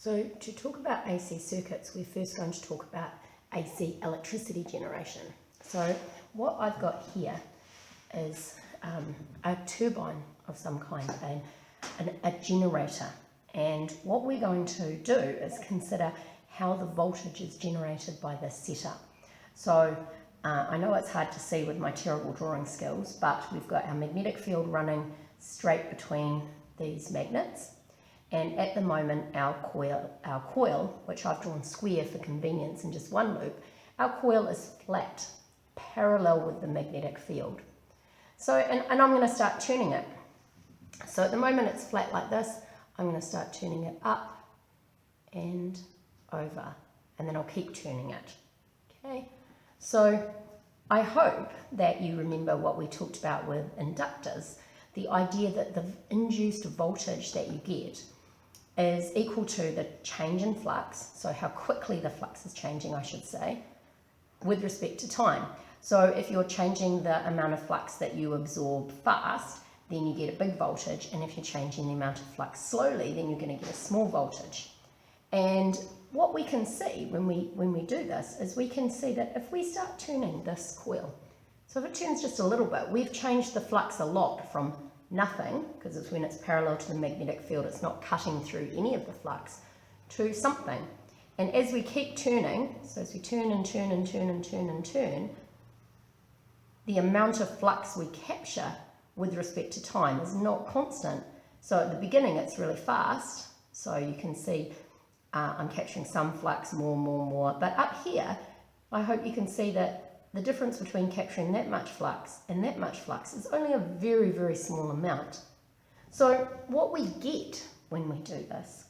So to talk about AC circuits, we're first going to talk about AC electricity generation. So what I've got here is a turbine of some kind, a generator. And what we're going to do is consider how the voltage is generated by this setup. So I know it's hard to see with my terrible drawing skills, but we've got our magnetic field running straight between these magnets. And at the moment, our coil, which I've drawn square for convenience in just one loop, our coil is flat, parallel with the magnetic field. So, and I'm going to start tuning it. So at the moment it's flat like this. I'm going to start tuning it up and over, and then I'll keep tuning it. Okay. So I hope that you remember what we talked about with inductors, the idea that the induced voltage that you get is equal to the change in flux, so how quickly the flux is changing, I should say, with respect to time. So if you're changing the amount of flux that you absorb fast, then you get a big voltage, and if you're changing the amount of flux slowly, then you're going to get a small voltage. And what we can see when we do this is we can see that if we start tuning this coil, so if it turns just a little bit, we've changed the flux a lot from nothing, because it's when it's parallel to the magnetic field, it's not cutting through any of the flux, to something. And as we keep turning, so as we turn and turn and turn and turn and turn, the amount of flux we capture with respect to time is not constant. So at the beginning it's really fast, so you can see I'm capturing some flux, more, but up here I hope you can see that the difference between capturing that much flux and that much flux is only a very, very small amount. So what we get when we do this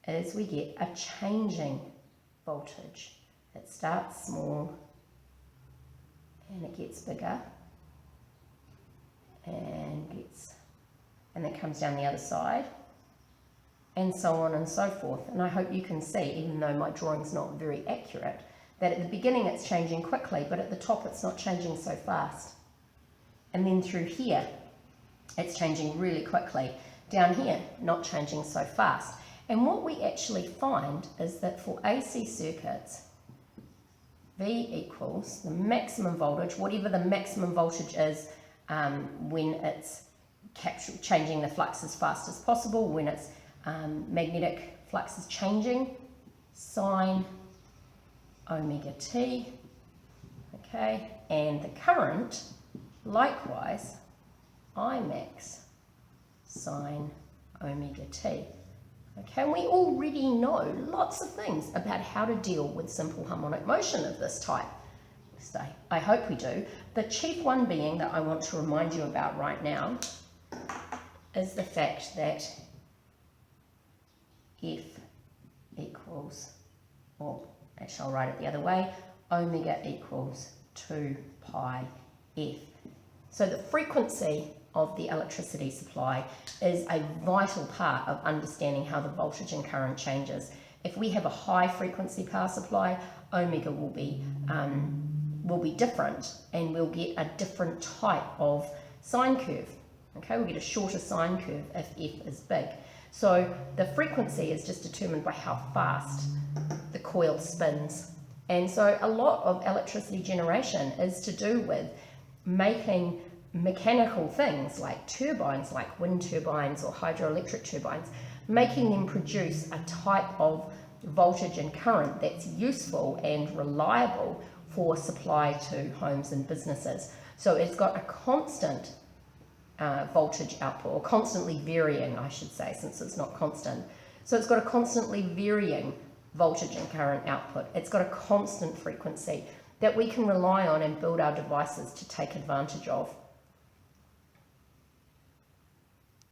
is we get a changing voltage. It starts small and it gets bigger and then comes down the other side, and so on and so forth. And I hope you can see, even though my drawing's not very accurate, that at the beginning it's changing quickly, but at the top it's not changing so fast. And then through here, it's changing really quickly. Down here, not changing so fast. And what we actually find is that for AC circuits, V equals the maximum voltage, whatever the maximum voltage is when it's changing the flux as fast as possible, when its magnetic flux is changing, sine omega t, okay, and the current, likewise, I max sine omega t. Okay, and we already know lots of things about how to deal with simple harmonic motion of this type. So I hope we do. The chief one being that I want to remind you about right now is the fact that F equals, or actually I'll write it the other way, omega equals 2 pi F. So the frequency of the electricity supply is a vital part of understanding how the voltage and current changes. If we have a high frequency power supply, omega will be different, and we'll get a different type of sine curve. Okay, we'll get a shorter sine curve if F is big. So the frequency is just determined by how fast the coil spins. And so a lot of electricity generation is to do with making mechanical things like turbines, like wind turbines or hydroelectric turbines, making them produce a type of voltage and current that's useful and reliable for supply to homes and businesses. So it's got a constant voltage output, or constantly varying, I should say, since it's not constant. So it's got a constantly varying voltage and current output. It's got a constant frequency that we can rely on and build our devices to take advantage of.